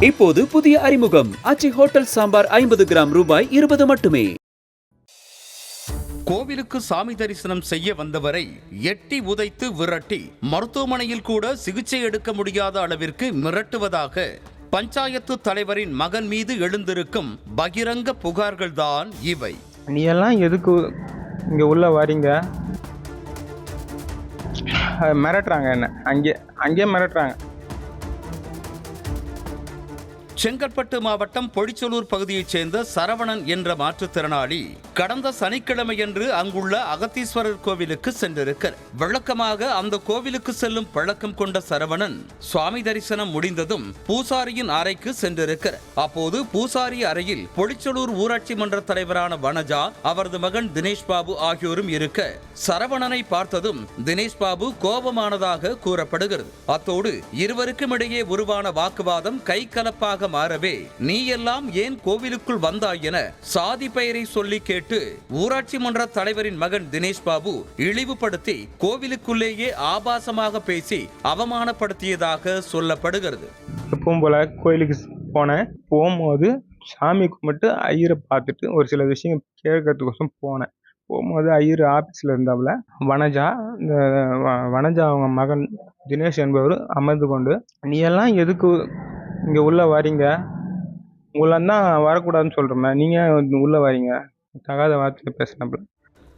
இப்போது புதிய அறிமுகம் ஆச்சி ஹோட்டல் சாம்பார் 50 கிராம் ரூபாய் 20 மட்டுமே. கோவிலுக்கு சாமி தரிசனம் செய்ய வந்தவரை எட்டி உதைத்து விரட்டி மருத்துவமனையில் கூட சிகிச்சை எடுக்க முடியாத அளவிற்கு மிரட்டுவதாக பஞ்சாயத்து தலைவரின் மகன் மீது எழுந்திருக்கும் பகிரங்க புகார்கள்தான் இவை. நீ எல்லாம் எதுக்கு இங்க உள்ள வரீங்க? மிரட்டுறாங்க, என்ன அங்கே மிரட்டுறாங்க. செங்கல்பட்டு மாவட்டம் பொழிச்சலூர் பகுதியைச் சேர்ந்த சரவணன் என்ற மாற்றுத்திறனாளி கடந்த சனிக்கிழமையன்று அங்குள்ள அகத்தீஸ்வரர் கோவிலுக்கு சென்றிருக்கிறார். வழக்கமாக அந்த கோவிலுக்கு செல்லும் பழக்கம் கொண்ட சரவணன் சுவாமி தரிசனம் முடிந்ததும் பூசாரியின் அறைக்கு சென்றிருக்கிறார். அப்போது பூசாரி அறையில் பொழிச்சலூர் ஊராட்சி மன்ற தலைவரான வனஜா, அவரது மகன் தினேஷ் பாபு ஆகியோரும் இருக்க சரவணனை பார்த்ததும் தினேஷ் பாபு கோபமானதாக கூறப்படுகிறது. அத்தோடு இருவருக்கும் இடையே உருவான வாக்குவாதம் கை கலப்பாக மாறவே நீ எல்லாம் ஏன் கோவிலுக்குள் வந்தாய் என சாதி பெயரை சொல்லி கேட்டு ஊராட்சி மன்ற தலைவரின் மகன் தினேஷ் பாபு இழிவுபடுத்தி கோவிலுக்குள்ளேயே ஆபாசமாக பேசி அவமானப்படுத்தியதாக சொல்லப்படுகிறது. எப்பவும் போல கோயிலுக்கு போகும்போது சாமி கும்பிட்டு ஐயரை பார்த்துட்டு ஒரு சில விஷயம் கேட்கறதுக்கோசம் போனேன். போகும்போது ஐயர் ஆபீஸ்ல இருந்தாப்புல வனஜா அவங்க மகன் தினேஷ் என்பவர் அமர்ந்து கொண்டு, நீ எல்லாம் எதுக்கு இங்கே உள்ளே வரீங்க? உங்களெல்லாம் வரக்கூடாதுன்னு சொல்கிறோமே, நீங்கள் உள்ளே வரீங்க, தகாத வார்த்தை பேசினாப்புல.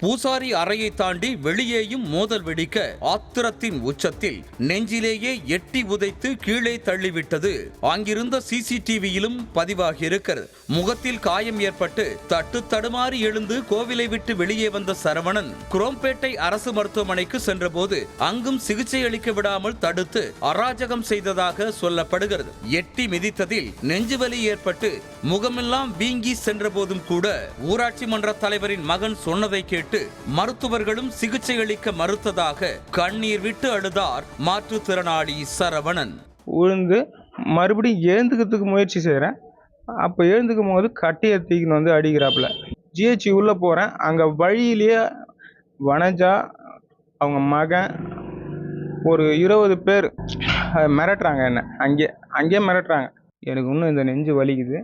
பூசாரி அறையை தாண்டி வெளியேயும் மோதல் வெடிக்க ஆத்திரத்தின் உச்சத்தில் நெஞ்சிலேயே எட்டி உதைத்து கீழே தள்ளிவிட்டது அங்கிருந்த சிசிடிவியிலும் பதிவாகி இருக்கிறது. முகத்தில் காயம் ஏற்பட்டு தட்டு தடுமாறி எழுந்து கோவிலை விட்டு வெளியே வந்த சரவணன் குரோம்பேட்டை அரசு மருத்துவமனைக்கு சென்றபோது அங்கும் சிகிச்சை அளிக்க விடாமல் தடுத்து அராஜகம் செய்ததாக சொல்லப்படுகிறது. எட்டி மிதித்ததில் நெஞ்சுவலி ஏற்பட்டு முகமெல்லாம் வீங்கி சென்ற போதும் கூட ஊராட்சி மன்ற தலைவரின் மகன் சொன்னதை கேட்டு மருத்துவர்களும் சிகிச்சை அளிக்க மறுத்ததாக கண்ணீர் விட்டு அழுதார் மாற்றுத்திறனாளி சரவணன். உழுந்து மறுபடியும் எழுந்துக்கிறதுக்கு முயற்சி செய்கிறேன். அப்போ எழுந்துக்கும் போது கட்டையை தூக்கின்னு வந்து அடிக்கிறாப்புல. ஜிஹெச்சி உள்ளே போகிறேன். அங்கே வழியிலேயே வனஜா, அவங்க மகன், ஒரு 20 பேர் மிரட்டுறாங்க. என்ன அங்கே மிரட்டுறாங்க. எனக்கு இன்னும் இந்த நெஞ்சு வலிக்குது,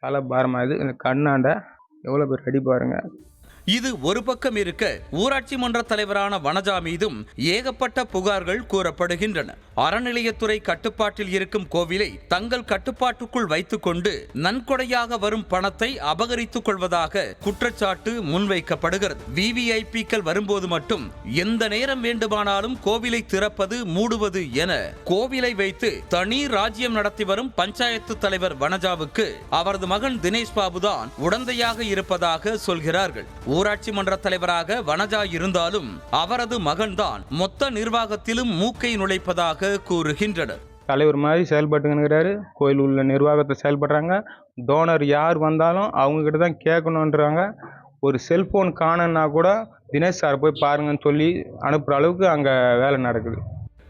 தலை பாரமாகுது. இந்த கண்ணாண்ட எவ்வளோ பேர் அடி பாருங்க. இது ஒரு பக்கம் இருக்க ஊராட்சி மன்ற தலைவரான வனஜா மீதும் ஏகப்பட்ட புகார்கள் கூறப்படுகின்றன. அறநிலையத்துறை கட்டுப்பாட்டில் இருக்கும் கோவிலை தங்கள் கட்டுப்பாட்டுக்குள் வைத்துக் கொண்டு நன்கொடையாக வரும் பணத்தை அபகரித்துக் கொள்வதாக குற்றச்சாட்டு முன்வைக்கப்படுகிறது. விவிஐபிக்கள் வரும்போது மட்டும் எந்த நேரம் வேண்டுமானாலும் கோவிலை திறப்பது மூடுவது என கோவிலை வைத்து தனி ராஜ்யம் நடத்தி வரும் பஞ்சாயத்து தலைவர் வனஜாவுக்கு அவரது மகன் தினேஷ் பாபுதான் உடந்தையாக இருப்பதாக சொல்கிறார்கள். ஊராட்சி மன்ற தலைவராக வனஜா இருந்தாலும் அவரது மகன்தான் மொத்த நிர்வாகத்திலும் மூக்கை நுழைப்பதாக கூறுகின்றனர். தலைவர் மாதிரி செயல்பட்டுங்கிறாரு. கோயில் உள்ள நிர்வாகத்தை செயல்படுறாங்க. டோனர் யார் வந்தாலும் அவங்க கிட்ட தான் கேட்கணுன்றாங்க. ஒரு செல்போன் காணன்னா கூட தினேஷ் சார் போய் பாருங்கன்னு சொல்லி அனுப்புற அளவுக்கு அங்கே வேலை நடக்குது.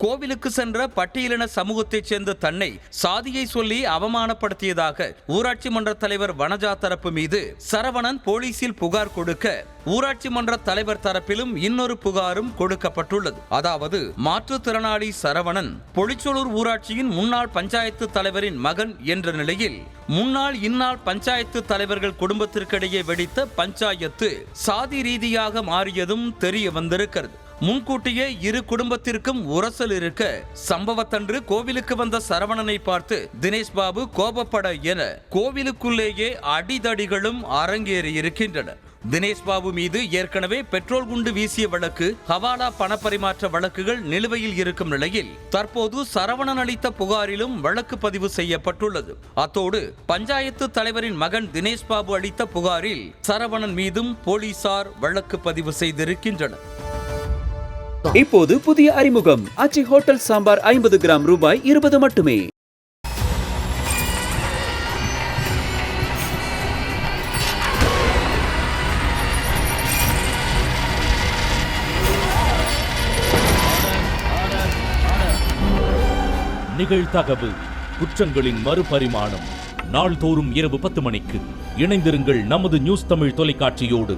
கோவிலுக்கு சென்ற பட்டியலின சமூகத்தைச் சேர்ந்த தன்னை சாதியை சொல்லி அவமானப்படுத்தியதாக ஊராட்சி மன்ற தலைவர் வனஜா தரப்பு மீது சரவணன் போலீசில் புகார் கொடுக்க ஊராட்சி மன்ற தலைவர் தரப்பிலும் இன்னொரு புகாரும் கொடுக்கப்பட்டுள்ளது. அதாவது மாற்றுத்திறனாளி சரவணன் பொழிச்சலூர் ஊராட்சியின் முன்னாள் பஞ்சாயத்து தலைவரின் மகன் என்ற நிலையில் முன்னாள் இந்நாள் பஞ்சாயத்து தலைவர்கள் குடும்பத்திற்கிடையே வெடித்த பஞ்சாயத்து சாதி ரீதியாக மாறியதும் தெரிய வந்திருக்கிறது. முன்கூட்டியே இரு குடும்பத்திற்கும் உரசல் இருக்க சம்பவத்தன்று கோவிலுக்கு வந்த சரவணனை பார்த்து தினேஷ் பாபு கோபப்பட என கோவிலுக்குள்ளேயே அடிதடிகளும் அரங்கேறி இருக்கின்றன. தினேஷ் பாபு மீது ஏற்கனவே பெட்ரோல் குண்டு வீசிய வழக்கு, ஹவாலா பணப்பரிமாற்ற வழக்குகள் நிலுவையில் இருக்கும் நிலையில் தற்போது சரவணன் அளித்த புகாரிலும் வழக்கு பதிவு செய்யப்பட்டுள்ளது. அத்தோடு பஞ்சாயத்து தலைவரின் மகன் தினேஷ் பாபு அளித்த புகாரில் சரவணன் மீதும் போலீசார் வழக்கு பதிவு செய்திருக்கின்றனர். இப்போது புதிய அறிமுகம் ஆச்சி ஹோட்டல் சாம்பார் 50 கிராம் ரூபாய் 20 மட்டுமே. நிகழ்தகவு குற்றங்களின் மறுபரிமாணம் நாள்தோறும் இரவு 10 மணிக்கு இணைந்திருங்கள் நமது நியூஸ் தமிழ் தொலைக்காட்சியோடு.